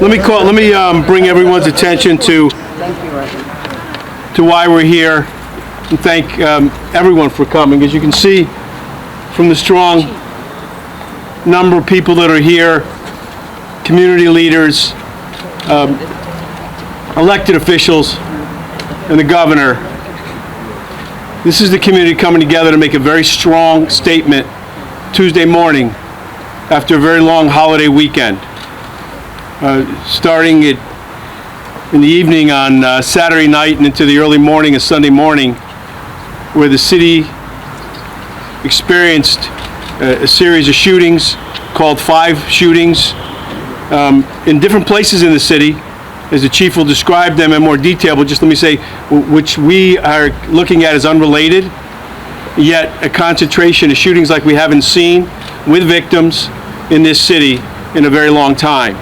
Let me bring everyone's attention to why we're here, and thank everyone for coming. As you can see from the strong number of people that are here, community leaders, elected officials, and the governor. This is the community coming together to make a very strong statement Tuesday morning after a very long holiday weekend. Starting in the evening on Saturday night and into the early morning of Sunday morning, where the city experienced a series of shootings, called 5 shootings, in different places in the city, as the chief will describe them in more detail, but just let me say, which we are looking at as unrelated, yet a concentration of shootings like we haven't seen with victims in this city in a very long time.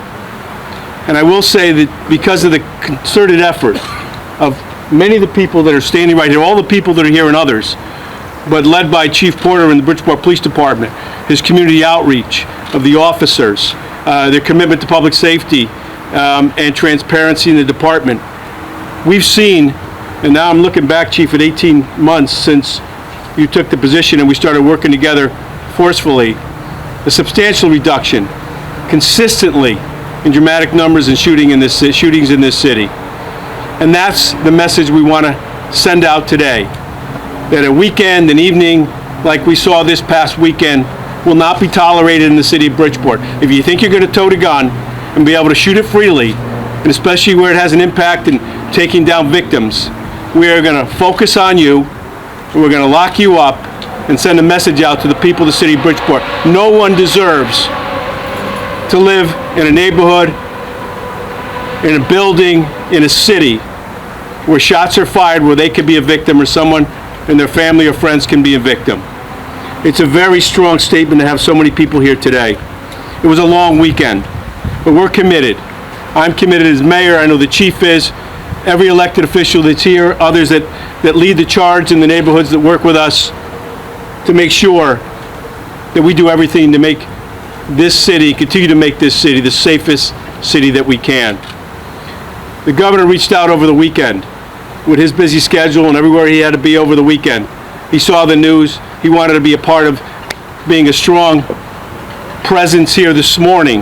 And I will say that because of the concerted effort of many of the people that are standing right here, all the people that are here and others, but led by Chief Porter and the Bridgeport Police Department, his community outreach of the officers, their commitment to public safety, and transparency in the department. We've seen, and now I'm looking back, Chief, at 18 months since you took the position and we started working together forcefully, a substantial reduction consistently in dramatic numbers and shootings in this city. And that's the message we want to send out today, that a weekend, an evening like we saw this past weekend will not be tolerated in the city of Bridgeport. If you think you're going to tote a gun and be able to shoot it freely, and especially where it has an impact in taking down victims, we are going to focus on you, and we're going to lock you up and send a message out to the people of the city of Bridgeport. No one deserves to live in a neighborhood, in a building, in a city where shots are fired, where they could be a victim or someone in their family or friends can be a victim. It's a very strong statement to have so many people here today. It was a long weekend, but we're committed. I'm committed as mayor. I know the chief is. Every elected official that's here, others that lead the charge in the neighborhoods that work with us to make sure that we do everything to make this city, continue to make this city the safest city that we can. The governor reached out over the weekend with his busy schedule and everywhere he had to be over the weekend. He saw the news. He wanted to be a part of being a strong presence here this morning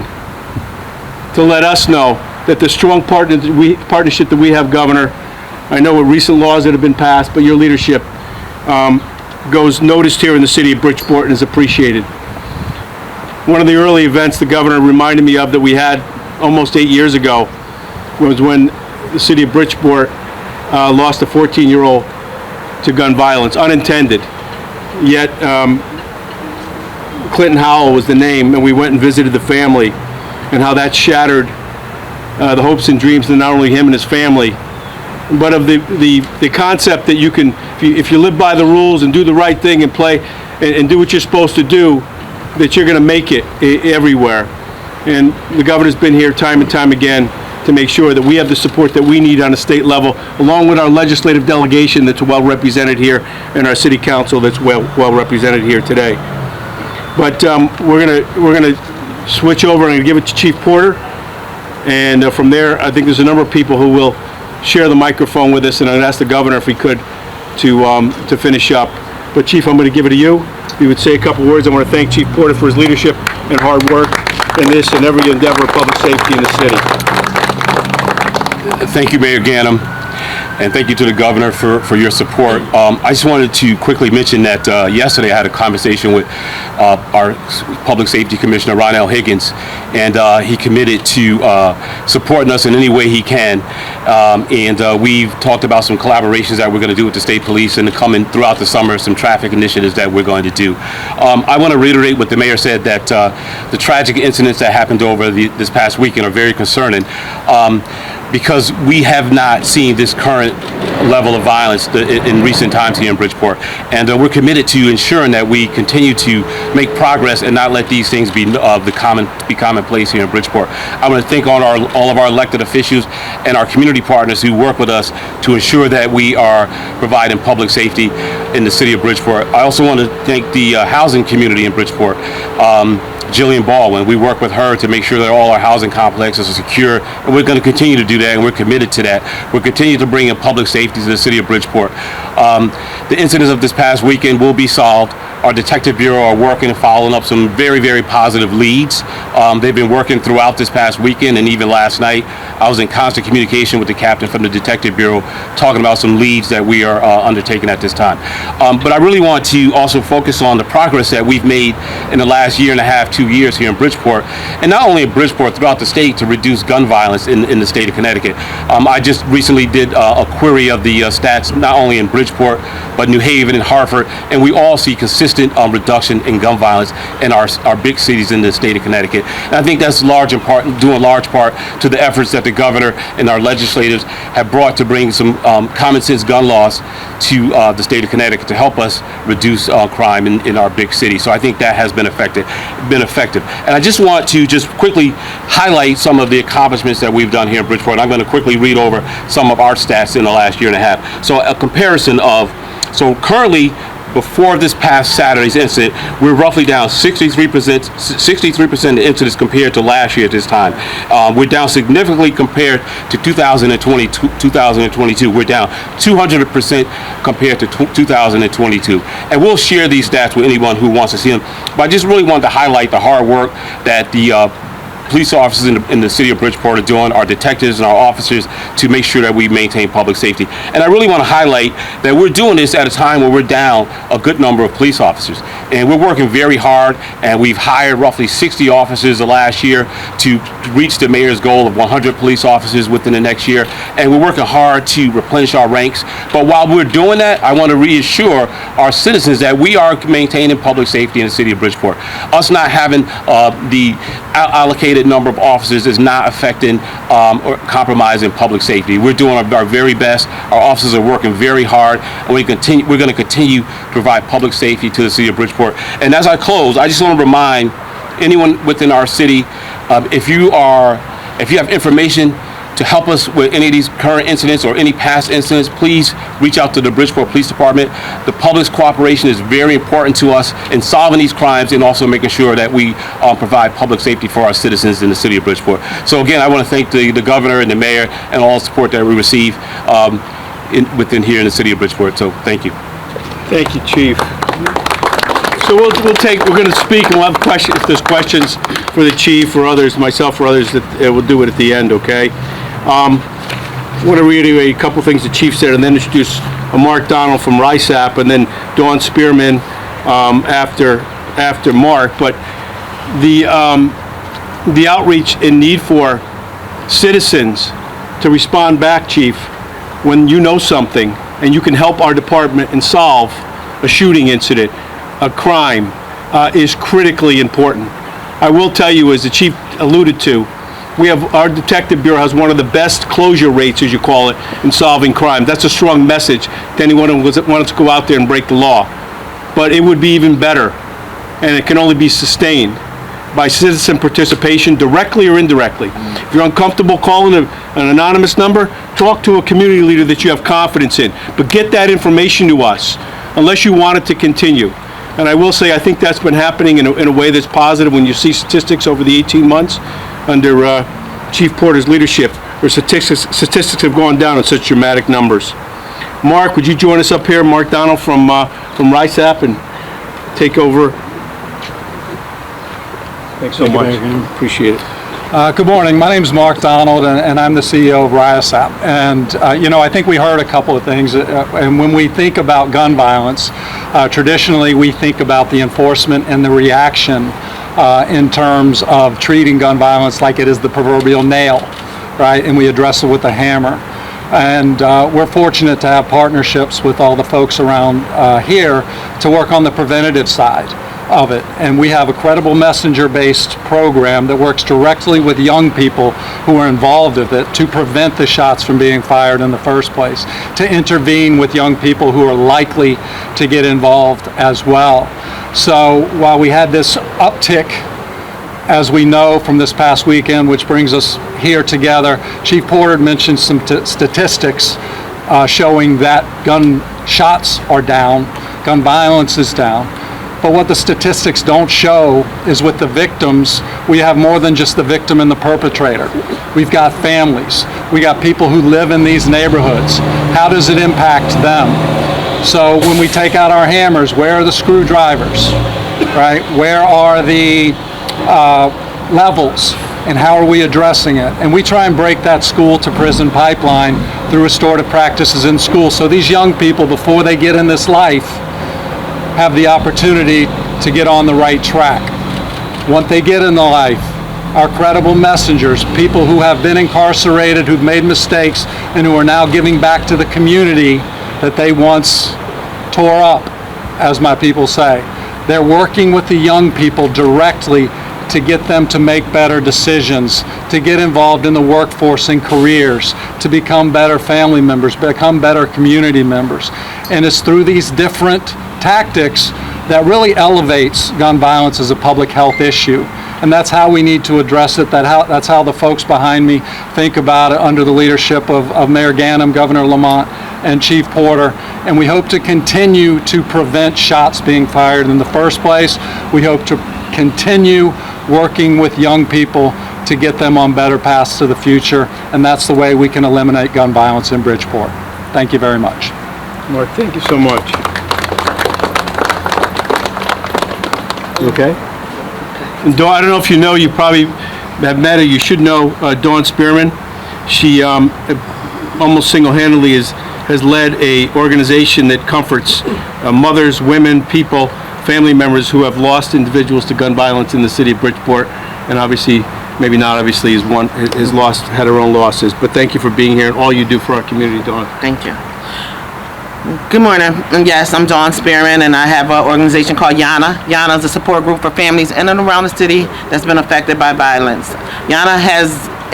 to let us know that the strong partnership that we have, Governor, I know with recent laws that have been passed, but your leadership goes noticed here in the city of Bridgeport and is appreciated. One of the early events the governor reminded me of that we had almost 8 years ago was when the city of Bridgeport lost a 14-year-old to gun violence, unintended. Yet Clinton Howell was the name, and we went and visited the family, and how that shattered the hopes and dreams of not only him and his family, but of the concept that you can, if you live by the rules and do the right thing and play and do what you're supposed to do, that you're going to make it everywhere. And the governor's been here time and time again to make sure that we have the support that we need on a state level, along with our legislative delegation that's well represented here, and our city council that's well represented here today. But we're gonna switch over and give it to Chief Porter, and from there, I think there's a number of people who will share the microphone with us, and I'd ask the governor if he could to finish up. But Chief, I'm going to give it to you. If you would say a couple words. I want to thank Chief Porter for his leadership and hard work in this and every endeavor of public safety in the city. Thank you, Mayor Ganim, and thank you to the governor for your support. I just wanted to quickly mention that yesterday I had a conversation with our Public Safety Commissioner, Ron L. Higgins, and he committed to supporting us in any way he can. And we've talked about some collaborations that we're going to do with the state police and coming throughout the summer, some traffic initiatives that we're going to do. I want to reiterate what the mayor said, that the tragic incidents that happened over this past weekend are very concerning. Because we have not seen this current level of violence in recent times here in Bridgeport. And we're committed to ensuring that we continue to make progress and not let these things be commonplace here in Bridgeport. I want to thank all of our elected officials and our community partners who work with us to ensure that we are providing public safety in the city of Bridgeport. I also want to thank the housing community in Bridgeport. Jillian Baldwin. We work with her to make sure that all our housing complexes are secure, and we're going to continue to do that, and we're committed to that. We're continuing to bring in public safety to the city of Bridgeport. The incidents of this past weekend will be solved. Our Detective Bureau are working and following up some very, very positive leads. They've been working throughout this past weekend and even last night. I was in constant communication with the captain from the Detective Bureau talking about some leads that we are undertaking at this time. But I really want to also focus on the progress that we've made in the last year and a half, 2 years here in Bridgeport, and not only in Bridgeport, throughout the state, to reduce gun violence in the state of Connecticut. I just recently did a query of the stats, not only in Bridgeport, but New Haven and Hartford, and we all see consistent reduction in gun violence in our big cities in the state of Connecticut. And I think that's due in large part to the efforts that the governor and our legislators have brought to bring some common sense gun laws to the state of Connecticut to help us reduce crime in our big cities. So I think that has been effective. And I just want to quickly highlight some of the accomplishments that we've done here in Bridgeport. I'm going to quickly read over some of our stats in the last year and a half. So a comparison so currently, before this past Saturday's incident, we're roughly down 63% of incidents compared to last year at this time. We're down significantly compared to 2022. We're down 200% compared to 2022. And we'll share these stats with anyone who wants to see them. But I just really wanted to highlight the hard work that the police officers in the city of Bridgeport are doing, our detectives and our officers, to make sure that we maintain public safety. And I really want to highlight that we're doing this at a time where we're down a good number of police officers. And we're working very hard, and we've hired roughly 60 officers the last year to reach the mayor's goal of 100 police officers within the next year. And we're working hard to replenish our ranks. But while we're doing that, I want to reassure our citizens that we are maintaining public safety in the city of Bridgeport. Us not having the allocated number of officers is not affecting or compromising public safety. We're doing our very best. Our officers are working very hard, and we're going to continue to provide public safety to the city of Bridgeport. And as I close, I just want to remind anyone within our city, if you have information to help us with any of these current incidents or any past incidents, please reach out to the Bridgeport Police Department. The public's cooperation is very important to us in solving these crimes and also making sure that we provide public safety for our citizens in the city of Bridgeport. So again, I want to thank the governor and the mayor and all the support that we receive within here in the city of Bridgeport. So thank you. Thank you, Chief. So we're going to speak, and we'll have questions, if there's questions for the chief or others, myself or others, that we'll do it at the end, okay? I want to reiterate a couple things the chief said, and then introduce Mark Donald from RYASAP, and then Dawn Spearman after Mark. But the outreach and need for citizens to respond back, Chief, when you know something and you can help our department and solve a shooting incident, a crime, is critically important. I will tell you, as the chief alluded to, our Detective Bureau has one of the best closure rates, as you call it, in solving crime. That's a strong message to anyone who wants to go out there and break the law. But it would be even better, and it can only be sustained by citizen participation, directly or indirectly. If you're uncomfortable calling an anonymous number, talk to a community leader that you have confidence in. But get that information to us, unless you want it to continue. And I will say, I think that's been happening in a way that's positive when you see statistics over the 18 months under Chief Porter's leadership, where statistics have gone down in such dramatic numbers. Mark, would you join us up here? Mark Donald from RYASAP, and take over. Thanks so much. Appreciate it. Good morning. My name is Mark Donald, and I'm the CEO of RYASAP. And, I think we heard a couple of things. And when we think about gun violence, traditionally we think about the enforcement and the reaction in terms of treating gun violence like it is the proverbial nail, right? And we address it with a hammer. And we're fortunate to have partnerships with all the folks around here to work on the preventative side of it. And we have a credible messenger-based program that works directly with young people who are involved with it to prevent the shots from being fired in the first place, to intervene with young people who are likely to get involved as well. So while we had this uptick, as we know from this past weekend, which brings us here together, Chief Porter mentioned some statistics showing that gun shots are down, gun violence is down. But what the statistics don't show is with the victims, we have more than just the victim and the perpetrator. We've got families. We got people who live in these neighborhoods. How does it impact them? So when we take out our hammers, where are the screwdrivers, right? Where are the levels, and how are we addressing it? And we try and break that school to prison pipeline through restorative practices in school. So these young people, before they get in this life, have the opportunity to get on the right track. Once they get in the life, our credible messengers, people who have been incarcerated, who've made mistakes, and who are now giving back to the community that they once tore up, as my people say. They're working with the young people directly to get them to make better decisions, to get involved in the workforce and careers, to become better family members, become better community members. And it's through these different tactics that really elevates gun violence as a public health issue. And that's how we need to address it. That's how the folks behind me think about it under the leadership of Mayor Ganim, Governor Lamont, and Chief Porter. And we hope to continue to prevent shots being fired in the first place. We hope to continue working with young people to get them on better paths to the future. And that's the way we can eliminate gun violence in Bridgeport. Thank you very much. Mark, thank you so much. You okay? And Dawn, I don't know if you know, you probably have met her, you should know Dawn Spearman. She almost single-handedly has led a organization that comforts mothers, women, people, family members who have lost individuals to gun violence in the city of Bridgeport, and obviously, maybe not obviously, had her own losses. But thank you for being here and all you do for our community, Dawn. Thank you. Good morning. And yes, I'm Dawn Spearman, and I have an organization called YANA. YANA is a support group for families in and around the city that's been affected by violence. YANA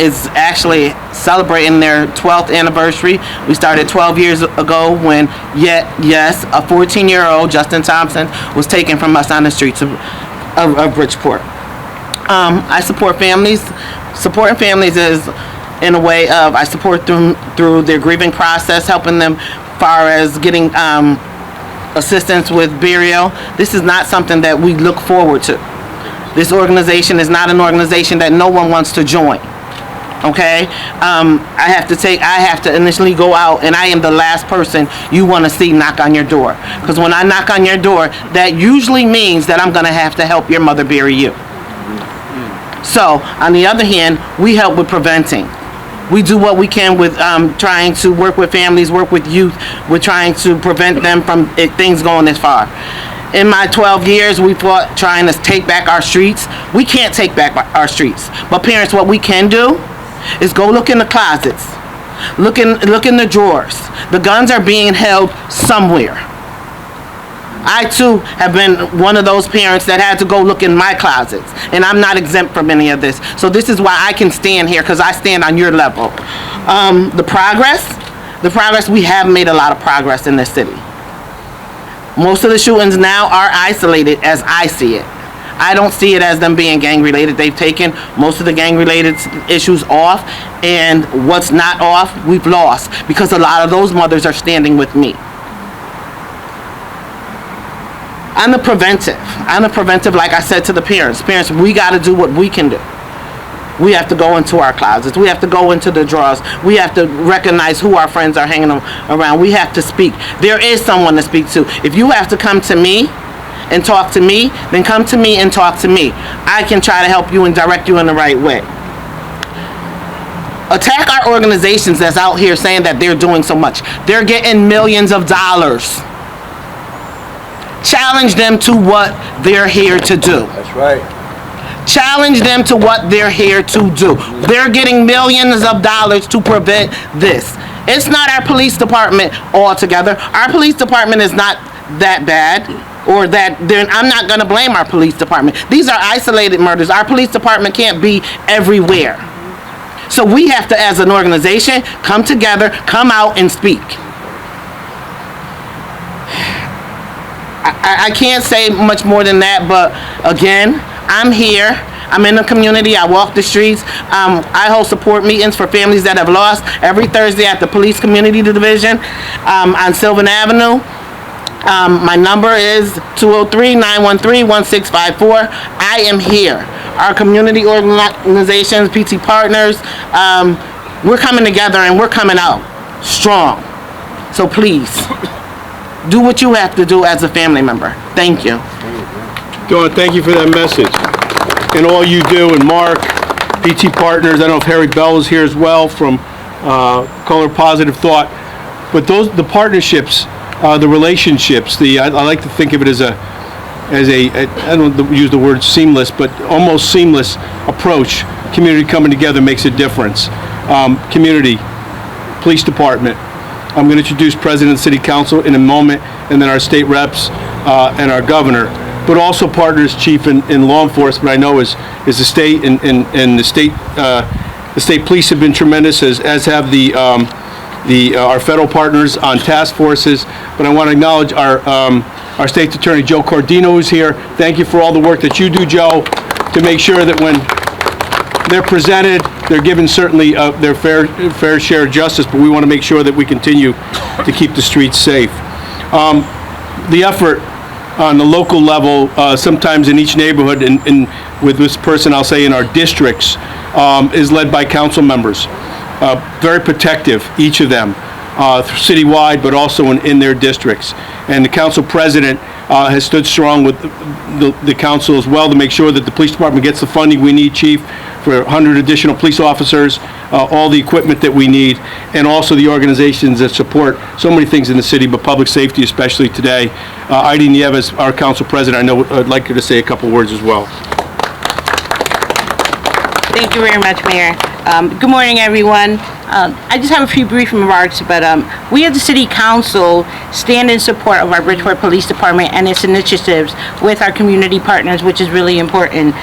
is actually celebrating their 12th anniversary. We started 12 years ago when, yes, a 14-year-old, Justin Thompson, was taken from us on the streets of Bridgeport. I support families. Supporting families is in a way of I support them through their grieving process, helping them far as getting assistance with burial. This is not something that we look forward to. This organization is not an organization that no one wants to join. Okay? I have to initially go out, and I am the last person you want to see knock on your door. Because when I knock on your door, that usually means that I'm going to have to help your mother bury you. So, on the other hand, we help with preventing. We do what we can with trying to work with families, work with youth. We're trying to prevent them from things going this far. In my 12 years, we fought trying to take back our streets. We can't take back our streets. But parents, what we can do is go look in the closets. Look in the drawers. The guns are being held somewhere. I too have been one of those parents that had to go look in my closets, and I'm not exempt from any of this. So this is why I can stand here, because I stand on your level. The progress, we have made a lot of progress in this city. Most of the shootings now are isolated as I see it. I don't see it as them being gang related. They've taken most of the gang related issues off, and what's not off, we've lost, because a lot of those mothers are standing with me. On the preventive, like I said to the parents, we got to do what we can do. We have to go into our closets. We have to go into the drawers. We have to recognize who our friends are hanging around. We have to speak. There is someone to speak to. If you have to come to me and talk to me, then come to me and talk to me. I can try to help you and direct you in the right way. Attack our organizations that's out here saying that they're doing so much. They're getting millions of dollars. Challenge them to what they're here to do. That's right. Challenge them to what they're here to do. They're getting millions of dollars to prevent this. It's not our police department altogether. Our police department is not that bad, or that I'm not going to blame our police department. These are isolated murders. Our police department can't be everywhere. So we have to, as an organization, come together, come out and speak. I can't say much more than that, but again, I'm here. I'm in the community. I walk the streets. I hold support meetings for families that have lost every Thursday at the Police Community Division on Sylvan Avenue. My number is 203-913-1654. I am here. Our community organizations, PT partners, we're coming together and we're coming out strong. So please, do what you have to do as a family member. Thank you. Dawn, thank you for that message. And all you do, and Mark, PT Partners, I don't know if Harry Bell is here as well from Color Positive Thought, but the partnerships, the relationships, I like to think of it as a, I don't use the word seamless, but almost seamless approach. Community coming together makes a difference. Community, police department. I'm going to introduce President of the City Council in a moment, and then our state reps and our governor. But also partners, chief, in law enforcement. I know is the state and the state police have been tremendous, as have our federal partners on task forces. But I want to acknowledge our State Attorney Joe Cordino, who's here. Thank you for all the work that you do, Joe, to make sure that when they're presented, they're given certainly their fair share of justice, but we want to make sure that we continue to keep the streets safe. The effort on the local level, sometimes in each neighborhood, and with this person, I'll say in our districts, is led by council members. Very protective, each of them, citywide, but also in their districts. And the council president has stood strong with the council as well to make sure that the police department gets the funding we need, chief, for 100 additional police officers, all the equipment that we need, and also the organizations that support so many things in the city, but public safety especially today. Aidee Nieves, our council president, I know I'd like her to say a couple words as well. Thank you very much, Mayor. Good morning, everyone. I just have a few brief remarks, but we as the City Council stand in support of our Bridgeport Police Department and its initiatives with our community partners, which is really important.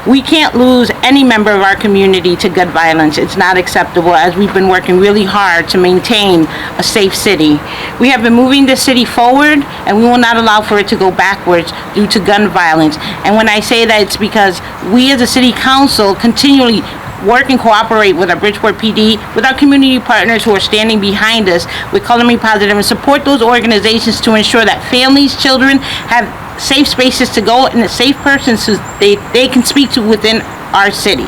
We can't lose any member of our community to gun violence. It's not acceptable, as we've been working really hard to maintain a safe city. We have been moving the city forward, and we will not allow for it to go backwards due to gun violence. And when I say that, it's because we as a City Council continually work and cooperate with our Bridgeport PD, with our community partners who are standing behind us with Color Me Positive, and support those organizations to ensure that families, children have safe spaces to go and safe persons who they can speak to within our city.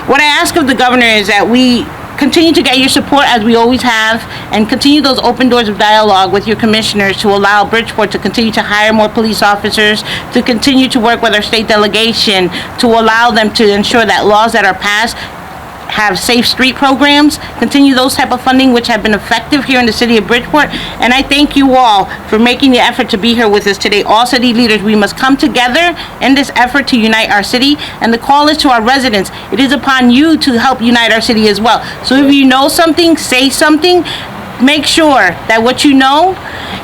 What I ask of the governor is that we continue to get your support, as we always have, and continue those open doors of dialogue with your commissioners to allow Bridgeport to continue to hire more police officers, to continue to work with our state delegation, to allow them to ensure that laws that are passed have safe street programs, continue those type of funding which have been effective here in the city of Bridgeport. And I thank you all for making the effort to be here with us today. All city leaders, we must come together in this effort to unite our city. And the call is to our residents. It is upon you to help unite our city as well. So if you know something, say something. Make sure that what you know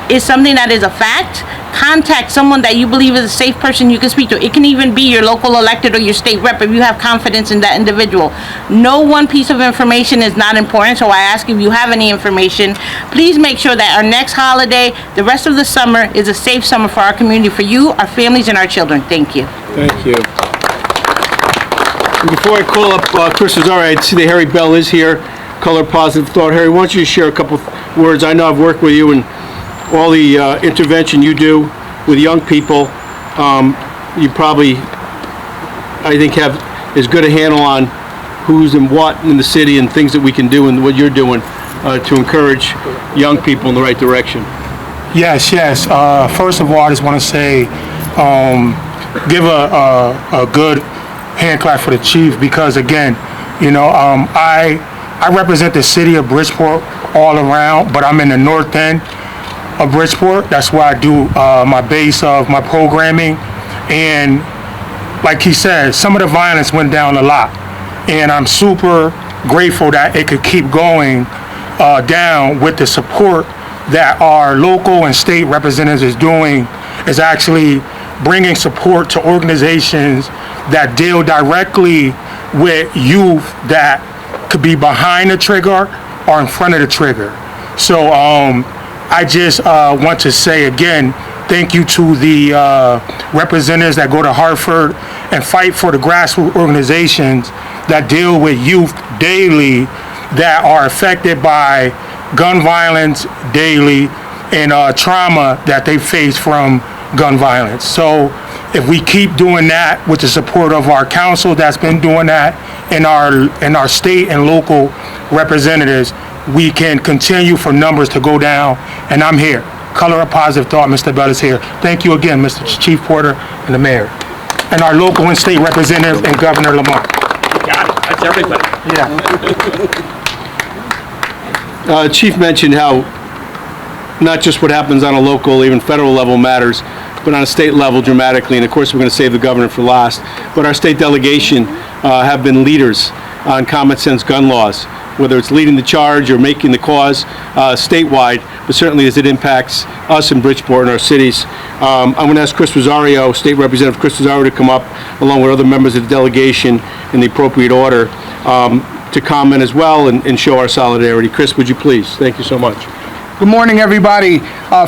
is something that is a fact. Contact someone that you believe is a safe person you can speak to. It can even be your local elected or your state rep if you have confidence in that individual. No one piece of information is not important, so I ask if you have any information, please make sure that our next holiday, the rest of the summer, is a safe summer for our community, for you, our families, and our children. Thank you. Thank you. And before I call up Chris Rosario, I see that Harry Bell is here, Color Positive Thought. Harry, why don't you share a couple words? I know I've worked with you and all the intervention you do with young people. You probably, I think, have as good a handle on who's and what in the city and things that we can do and what you're doing to encourage young people in the right direction. Yes. First of all, I just want to say, give a good hand clap for the chief, because again, you know, I represent the city of Bridgeport all around, but I'm in the north end of Bridgeport. That's where I do my base of my programming. And like he said, some of the violence went down a lot. And I'm super grateful that it could keep going down with the support that our local and state representatives is doing, is actually bringing support to organizations that deal directly with youth that could be behind the trigger or in front of the trigger. So I just want to say again, thank you to the representatives that go to Hartford and fight for the grassroots organizations that deal with youth daily, that are affected by gun violence daily, and trauma that they face from gun violence. So if we keep doing that with the support of our council that's been doing that, and our state and local representatives, we can continue for numbers to go down, and I'm here. Color of positive thought, Mr. Bell is here. Thank you again, Mr. Chief Porter and the mayor, and our local and state representative and Governor Lamont. Got it. That's everybody. Yeah. Chief mentioned how not just what happens on a local, even federal level matters, but on a state level dramatically, and of course we're going to save the governor for last. But our state delegation have been leaders on common sense gun laws, whether it's leading the charge or making the cause statewide, but certainly as it impacts us in Bridgeport and our cities. I'm going to ask Chris Rosario, State Representative Chris Rosario, to come up along with other members of the delegation in the appropriate order to comment as well and show our solidarity. Chris, would you please? Thank you so much. Good morning, everybody.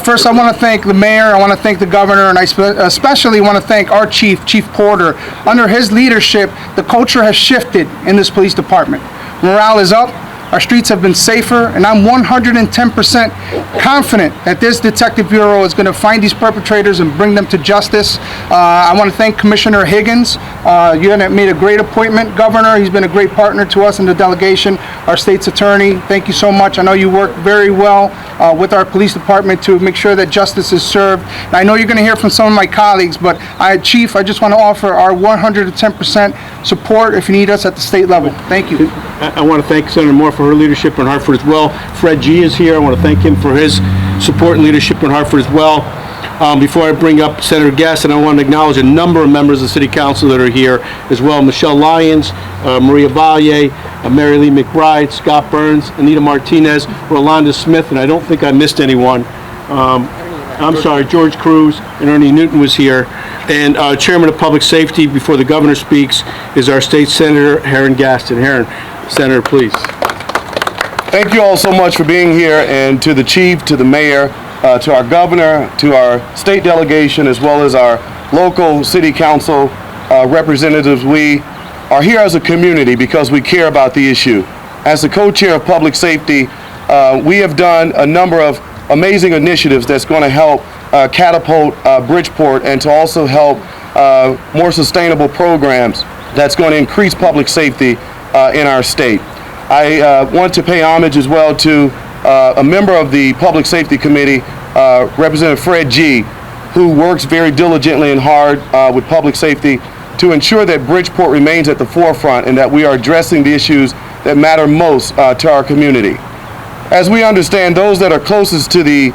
First, I want to thank the mayor, I want to thank the governor, and I especially want to thank our chief, Chief Porter. Under his leadership, the culture has shifted in this police department. Morale is up, our streets have been safer, and I'm 110% confident that this Detective Bureau is going to find these perpetrators and bring them to justice. I want to thank Commissioner Higgins. You had made a great appointment, Governor. He's been a great partner to us in the delegation. Our state's attorney, thank you so much. I know you work very well with our police department to make sure that justice is served. And I know you're going to hear from some of my colleagues, but Chief, I just want to offer our 110% support if you need us at the state level. Thank you. I want to thank Senator Moore for her leadership in Hartford as well. Fred G. is here. I want to thank him for his support and leadership in Hartford as well. Before I bring up Senator Gaston, I want to acknowledge a number of members of the City Council that are here as well. Michelle Lyons, Maria Valle, Mary Lee McBride, Scott Burns, Anita Martinez, Rolanda Smith, and I don't think I missed anyone. I'm sorry, George Cruz and Ernie Newton was here. And Chairman of Public Safety, before the governor speaks, is our State Senator, Herron Gaston. Herron, Senator, please. Thank you all so much for being here, and to the chief, to the mayor, to our governor, to our state delegation, as well as our local city council representatives. We are here as a community because we care about the issue. As the co-chair of public safety, we have done a number of amazing initiatives that's going to help catapult Bridgeport, and to also help more sustainable programs that's going to increase public safety in our state. I want to pay homage as well to a member of the Public Safety Committee, Representative Fred G., who works very diligently and hard with public safety to ensure that Bridgeport remains at the forefront and that we are addressing the issues that matter most to our community. As we understand, those that are closest to the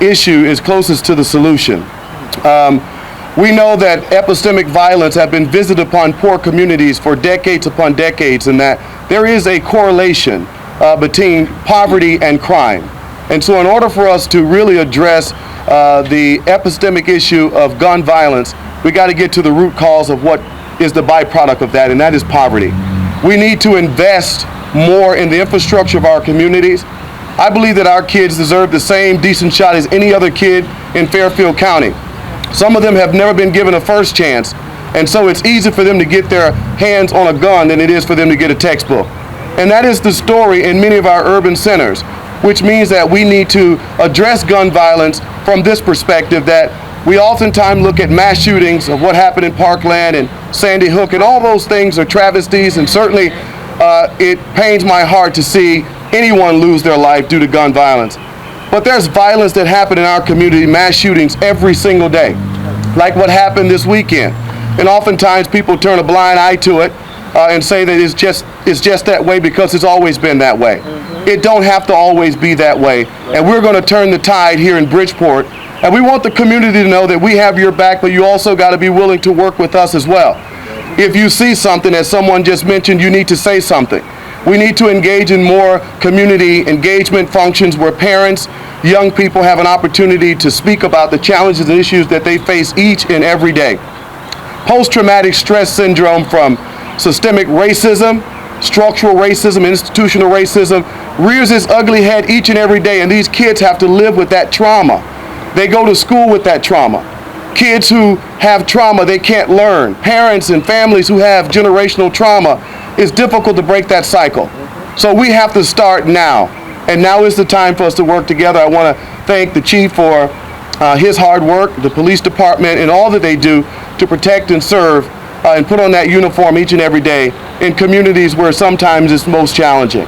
issue is closest to the solution. We know that epistemic violence have been visited upon poor communities for decades upon decades, and that there is a correlation between poverty and crime. And so in order for us to really address the epistemic issue of gun violence, we got to get to the root cause of what is the byproduct of that, and that is poverty. We need to invest more in the infrastructure of our communities. I believe that our kids deserve the same decent shot as any other kid in Fairfield County. Some of them have never been given a first chance, and so it's easier for them to get their hands on a gun than it is for them to get a textbook. And that is the story in many of our urban centers, which means that we need to address gun violence from this perspective, that we oftentimes look at mass shootings of what happened in Parkland and Sandy Hook, and all those things are travesties, and certainly it pains my heart to see anyone lose their life due to gun violence. But there's violence that happened in our community, mass shootings every single day, like what happened this weekend. And oftentimes people turn a blind eye to it and say that it's just that way because it's always been that way. It don't have to always be that way. And we're going to turn the tide here in Bridgeport. And we want the community to know that we have your back, but you also got to be willing to work with us as well. If you see something, as someone just mentioned, you need to say something. We need to engage in more community engagement functions where parents, young people have an opportunity to speak about the challenges and issues that they face each and every day. Post-traumatic stress syndrome from systemic racism, structural racism, institutional racism rears its ugly head each and every day, and these kids have to live with that trauma. They go to school with that trauma. Kids who have trauma, they can't learn. Parents and families who have generational trauma, it's difficult to break that cycle. So we have to start now. And now is the time for us to work together. I want to thank the chief for his hard work, the police department, and all that they do to protect and serve and put on that uniform each and every day in communities where sometimes it's most challenging.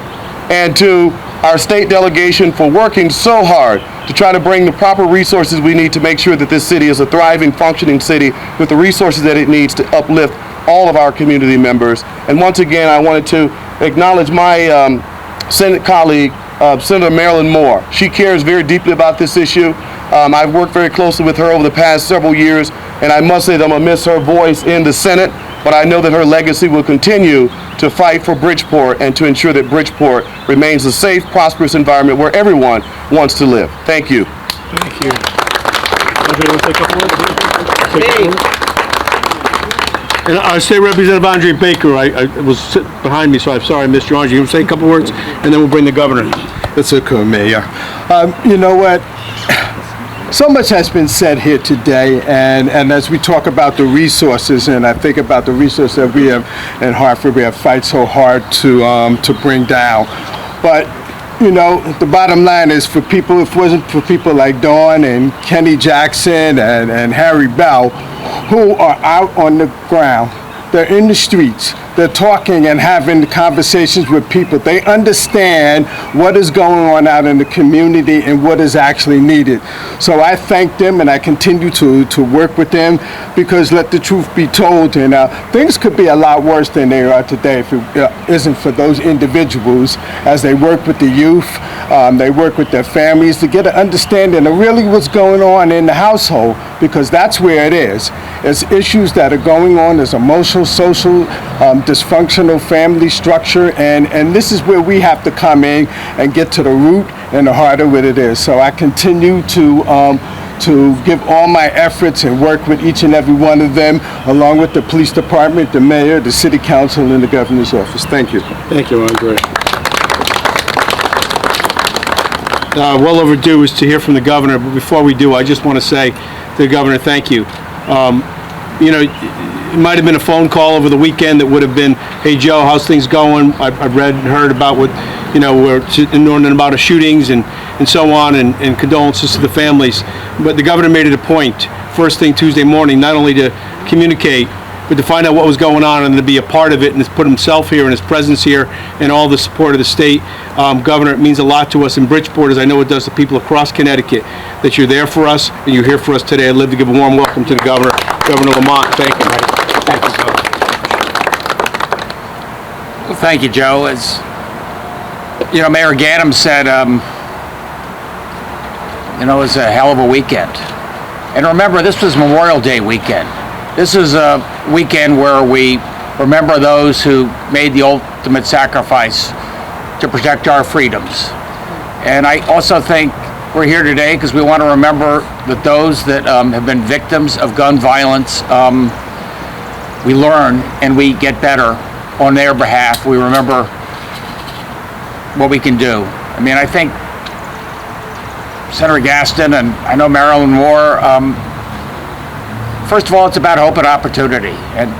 And to our state delegation for working so hard to try to bring the proper resources we need to make sure that this city is a thriving, functioning city with the resources that it needs to uplift all of our community members. And once again, I wanted to acknowledge my Senate colleague, Senator Marilyn Moore. She cares very deeply about this issue. I've worked very closely with her over the past several years, and I must say that I'm going to miss her voice in the Senate, but I know that her legacy will continue to fight for Bridgeport and to ensure that Bridgeport remains a safe, prosperous environment where everyone wants to live. Thank you. Thank you. Andre, want to say a couple words? And State Representative Andre Baker, I was sitting behind me, so I'm sorry I missed you. Andre, you want to say a couple words, and then we'll bring the governor. That's okay, Mayor. You know what? So much has been said here today, and as we talk about the resources, and I think about the resources that we have in Hartford, we have fight so hard to bring down. But you know, the bottom line is for people, if it wasn't for people like Dawn and Kenny Jackson and Harry Bell, who are out on the ground, they're in the streets, they're talking and having conversations with people. They understand what is going on out in the community and what is actually needed. So I thank them, and I continue to work with them, because let the truth be told, and things could be a lot worse than they are today if it isn't for those individuals as they work with the youth, they work with their families to get an understanding of really what's going on in the household, because that's where it is. It's issues that are going on, there's emotional, social, dysfunctional family structure, and this is where we have to come in and get to the root and the heart of what it is. So I continue to give all my efforts and work with each and every one of them, along with the police department, the mayor, the city council, and the governor's office. Thank you. Thank you, Andre. Well overdue is to hear from the governor, but before we do, I just want to say to the governor, thank you. You know, it might have been a phone call over the weekend that would have been, hey Joe, how's things going? I've read and heard about what, you know, we're learning about the shootings and so on, and condolences to the families. But the governor made it a point, first thing Tuesday morning, not only to communicate, but to find out what was going on and to be a part of it, and to put himself here and his presence here and all the support of the state. Governor, it means a lot to us in Bridgeport, as I know it does to people across Connecticut, that you're there for us and you're here for us today. I'd love to give a warm welcome to the governor, Governor Lamont. Thank you. Thank you, Governor. Well, thank you, Joe. As you know, Mayor Ganim said, you know, it was a hell of a weekend. And remember, this was Memorial Day weekend. This is a weekend where we remember those who made the ultimate sacrifice to protect our freedoms. And I also think we're here today because we want to remember that those that have been victims of gun violence, we learn and we get better on their behalf. We remember what we can do. I mean, I think Senator Gaston and I know Marilyn Moore, first of all, it's about hope and opportunity. And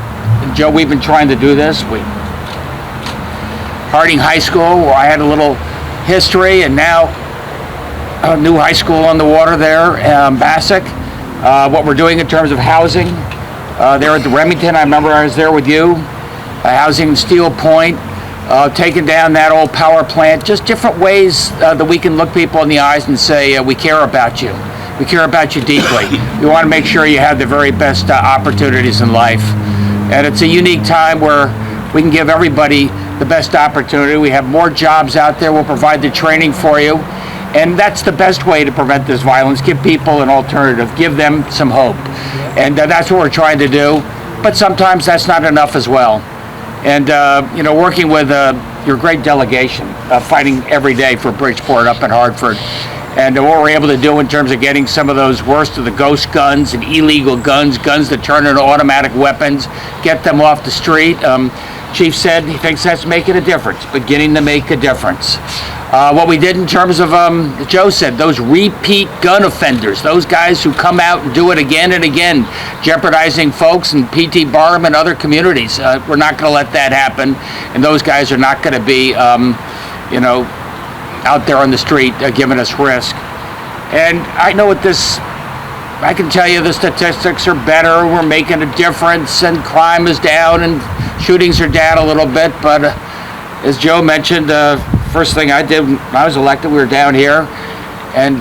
Joe, we've been trying to do this. Harding High School, where I had a little history, and now a new high school on the water there, Bassick. What we're doing in terms of housing, there at the Remington, I remember I was there with you. Housing in Steel Point, taking down that old power plant, just different ways that we can look people in the eyes and say, we care about you. We care about you deeply. We want to make sure you have the very best opportunities in life. And it's a unique time where we can give everybody the best opportunity. We have more jobs out there. We'll provide the training for you. And that's the best way to prevent this violence. Give people an alternative. Give them some hope. And that's what we're trying to do. But sometimes that's not enough as well. And, you know, working with your great delegation, fighting every day for Bridgeport up in Hartford. And what we're able to do in terms of getting some of those worst of the ghost guns and illegal guns, guns that turn into automatic weapons, get them off the street. Chief said he thinks that's making a difference, beginning to make a difference. What we did in terms of, Joe said, those repeat gun offenders, those guys who come out and do it again and again, jeopardizing folks in P.T. Barnum and other communities. We're not going to let that happen, and those guys are not going to be, you know, out there on the street giving us risk. And I know what this, I can tell you the statistics are better, we're making a difference, and crime is down and shootings are down a little bit, but as Joe mentioned, first thing I did when I was elected, we were down here, and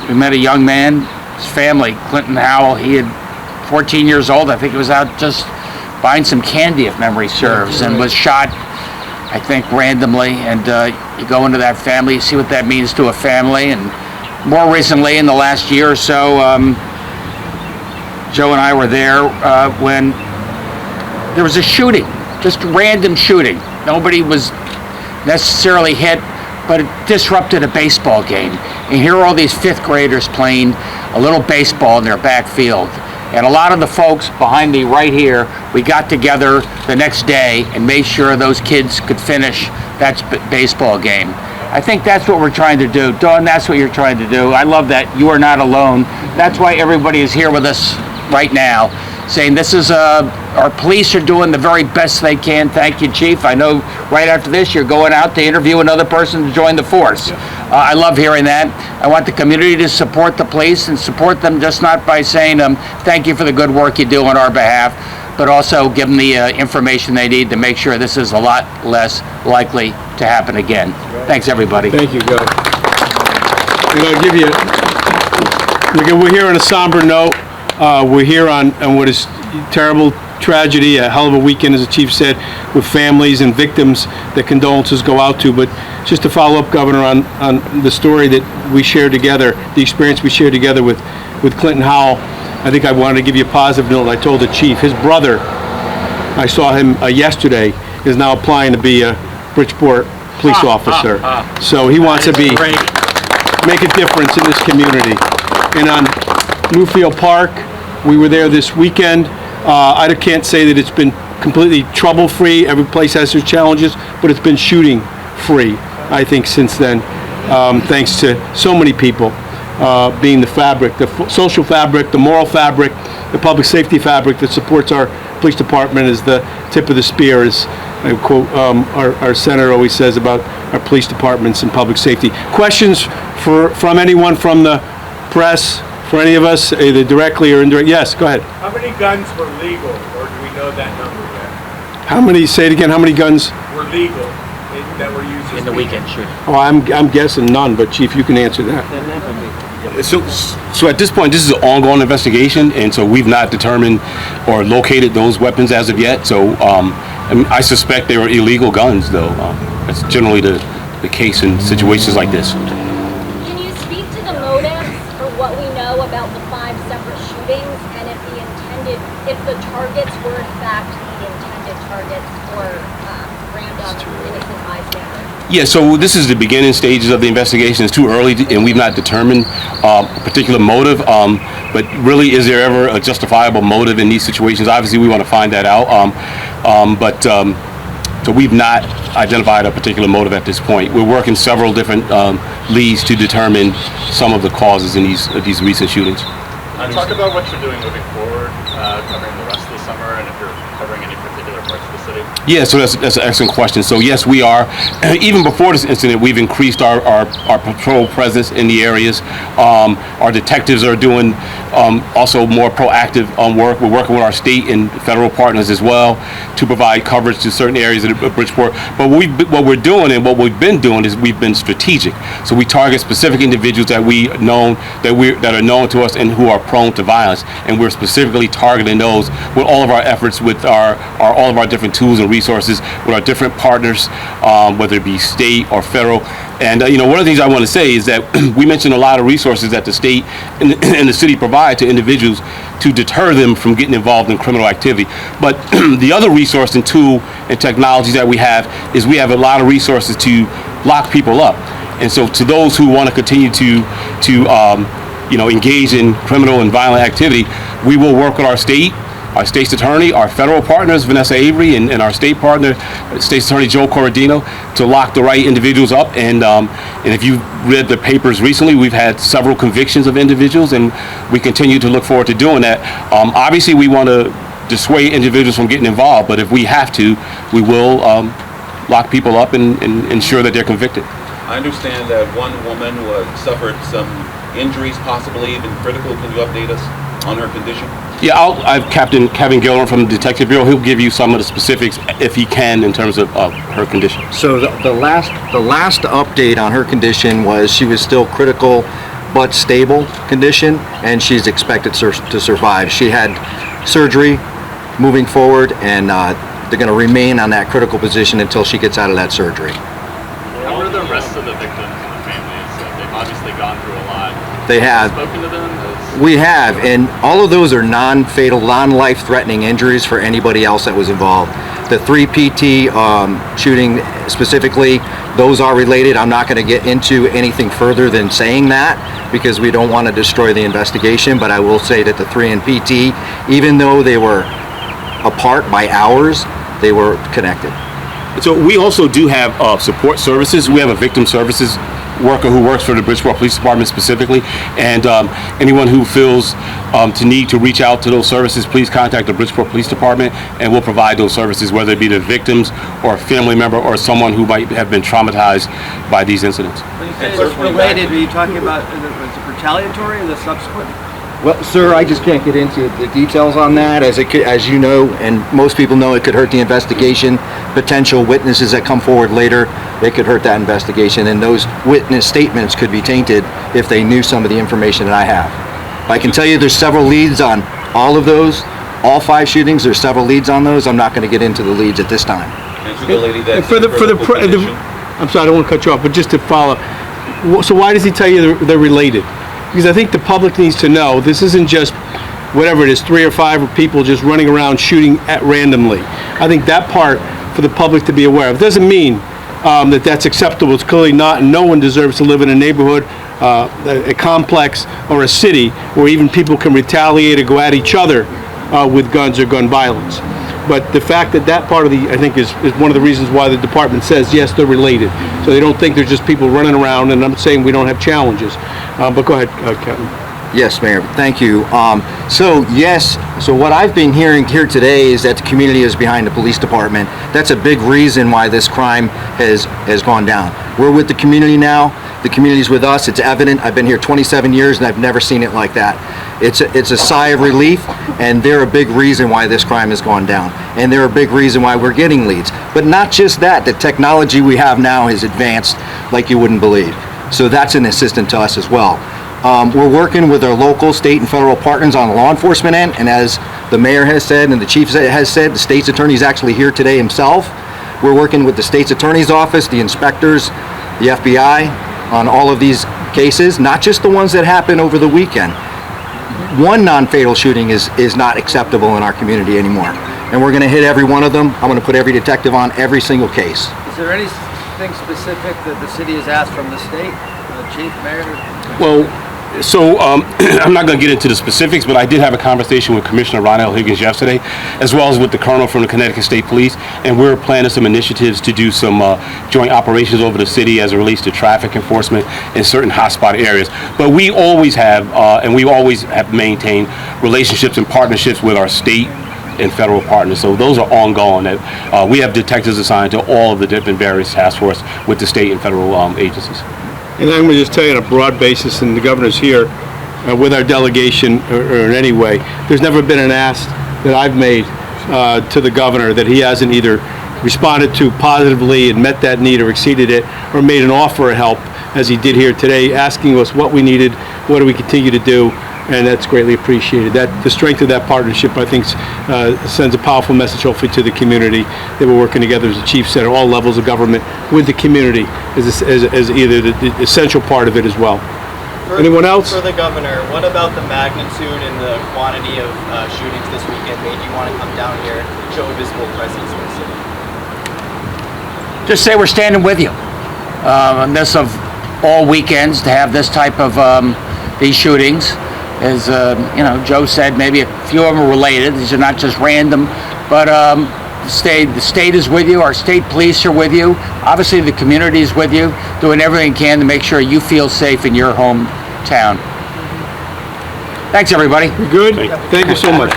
we met a young man, his family, Clinton Howell. He had 14 years old, I think he was out just buying some candy, if memory serves, and was shot, I think, randomly. And you go into that family, you see what that means to a family. And more recently, in the last year or so, Joe and I were there when there was a shooting, just a random shooting. Nobody was necessarily hit, but it disrupted a baseball game. And here are all these fifth graders playing a little baseball in their backfield. And a lot of the folks behind me right here, we got together the next day and made sure those kids could finish that baseball game. I think that's what we're trying to do. Dawn, that's what you're trying to do. I love that you are not alone. That's why everybody is here with us right now, saying this is our police are doing the very best they can. Thank you, Chief. I know right after this you're going out to interview another person to join the force. I love hearing that. I want the community to support the police and support them, just not by saying thank you for the good work you do on our behalf, but also give them the information they need to make sure this is a lot less likely to happen again. Thanks, everybody. Thank you, Joe. I'll give you, we're here on a somber note. We're here on what is terrible tragedy, a hell of a weekend, as the chief said, with families and victims that condolences go out to. But just to follow up, Governor, on the story that we shared together, the experience we shared together with Clinton Howell, I think I wanted to give you a positive note. I told the chief, his brother, I saw him yesterday, is now applying to be a Bridgeport police officer. So he wants to make a difference in this community. And on Newfield Park, we were there this weekend. I can't say that it's been completely trouble-free. Every place has their challenges, but it's been shooting-free, I think, since then, thanks to so many people being the fabric, the social fabric, the moral fabric, the public safety fabric that supports our police department is the tip of the spear, as I quote our senator always says about our police departments and public safety. Questions from anyone from the press, for any of us, either directly or indirectly? Yes, go ahead. How many guns were legal, or do we know that number yet? How many, say it again, how many guns were legal that were used In the weekend shooting. Oh, I'm guessing none, but Chief, you can answer that. So at this point, this is an ongoing investigation, and so we've not determined or located those weapons as of yet. So I suspect they were illegal guns, though. That's generally the case in situations like this. Can you speak to the motives for what we know about the 5 separate shootings, and if the targets were in fact the intended targets for random innocent bystanders? Yeah, so this is the beginning stages of the investigation. It's too early, and we've not determined a particular motive. But really, is there ever a justifiable motive in these situations? Obviously, we want to find that out. So we've not identified a particular motive at this point. We're working several different leads to determine some of the causes in these recent shootings. Talk about what you're doing moving forward, covering the rest of the summer, and if you're covering any particular parts of the city. Yeah, so that's an excellent question. So yes, we are. Even before this incident, we've increased our patrol presence in the areas. Our detectives are doing also more proactive work. We're working with our state and federal partners as well to provide coverage to certain areas of Bridgeport. But what we're doing and what we've been doing is we've been strategic. So we target specific individuals that are known to us and who are prone to violence, and we're specifically targeting those with all of our efforts, with all of our different tools and resources, with our different partners, whether it be state or federal. And one of the things I want to say is that we mentioned a lot of resources that the state and the city provide to individuals to deter them from getting involved in criminal activity. But the other resource and tool and technology that we have is we have a lot of resources to lock people up. And so to those who want to continue to engage in criminal and violent activity, we will work with our state's attorney, our federal partners, Vanessa Avery, and our state partner, State's Attorney Joe Corradino, to lock the right individuals up. And if you've read the papers recently, we've had several convictions of individuals, and we continue to look forward to doing that. Obviously, we want to dissuade individuals from getting involved, but if we have to, we will lock people up and ensure that they're convicted. I understand that one woman suffered some injuries, possibly even critical. Can you update us on her condition? Yeah, I have Captain Kevin Gillen from the Detective Bureau. He'll give you some of the specifics, if he can, in terms of her condition. So the last update on her condition was she was still critical but stable condition, and she's expected to survive. She had surgery moving forward, and they're going to remain on that critical position until she gets out of that surgery. How are the rest of the victims and the families? They've obviously gone through a lot. They have. Spoken to them? We have, and all of those are non-fatal, non-life-threatening injuries for anybody else that was involved. The 3 PT shooting specifically, those are related. I'm not going to get into anything further than saying that because we don't want to destroy the investigation, but I will say that the 3 in PT, even though they were apart by hours, they were connected. So we also do have support services. We have a victim services worker who works for the Bridgeport Police Department specifically, and anyone who feels to need to reach out to those services, please contact the Bridgeport Police Department, and we'll provide those services, whether it be the victims or a family member or someone who might have been traumatized by these incidents. When you say it's related, are you talking about the retaliatory or the subsequent? Well, sir, I just can't get into the details on that. As you know, and most people know, it could hurt the investigation. Potential witnesses that come forward later, it could hurt that investigation, and those witness statements could be tainted if they knew some of the information that I have. I can tell you there's several leads on all of those, all 5 shootings. There's several leads on those. I'm not going to get into the leads at this time. I'm sorry, I don't want to cut you off, but just to follow. So why does he tell you they're related? Because I think the public needs to know this isn't just whatever it is, 3 or 5 people just running around shooting at randomly. I think that part for the public to be aware of. It doesn't mean that that's acceptable. It's clearly not, and no one deserves to live in a neighborhood, a complex, or a city where even people can retaliate or go at each other with guns or gun violence. But the fact that that part of I think is one of the reasons why the department says, yes, they're related. So they don't think they're just people running around, and I'm saying we don't have challenges. But go ahead, Captain. Yes, Mayor, thank you. So what I've been hearing here today is that the community is behind the police department. That's a big reason why this crime has gone down. We're with the community now. The community's with us. It's evident. I've been here 27 years and I've never seen it like that. It's a sigh of relief, and they're a big reason why this crime has gone down. And they're a big reason why we're getting leads. But not just that, the technology we have now is advanced like you wouldn't believe. So that's an assistant to us as well. We're working with our local, state, and federal partners on the law enforcement end, and as the mayor has said and the chief has said, the state's attorney is actually here today himself. We're working with the state's attorney's office, the inspectors, the FBI on all of these cases, not just the ones that happen over the weekend. One non-fatal shooting is not acceptable in our community anymore, and we're going to hit every one of them. I'm going to put every detective on every single case. Is there anything specific that the city has asked from the state, chief, mayor? Well, so I'm not going to get into the specifics, but I did have a conversation with Commissioner Ronell Higgins yesterday, as well as with the colonel from the Connecticut State Police, and we're planning some initiatives to do some joint operations over the city as it relates to traffic enforcement in certain hotspot areas. But we always have, and we always have maintained relationships and partnerships with our state and federal partners. So those are ongoing. That we have detectives assigned to all of the different various task force with the state and federal agencies. And I'm going to just tell you on a broad basis, and the governor's here with our delegation or in any way, there's never been an ask that I've made to the governor that he hasn't either responded to positively and met that need or exceeded it, or made an offer of help, as he did here today, asking us what we needed, what do we continue to do, and that's greatly appreciated. The strength of that partnership, I think, sends a powerful message, hopefully, to the community that we're working together, as the chief said, at all levels of government with the community as either the essential part of it as well. Anyone else? For the governor, what about the magnitude and the quantity of shootings this weekend made you want to come down here and show a visible presence in the city? Just say we're standing with you. On this of all weekends to have this type of these shootings. As Joe said, maybe a few of them are related. These are not just random, but the state is with you. Our state police are with you. Obviously, the community is with you, doing everything it can to make sure you feel safe in your hometown. Thanks, everybody. You good? Thank you so much.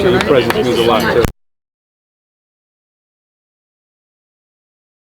Your presence means a lot too.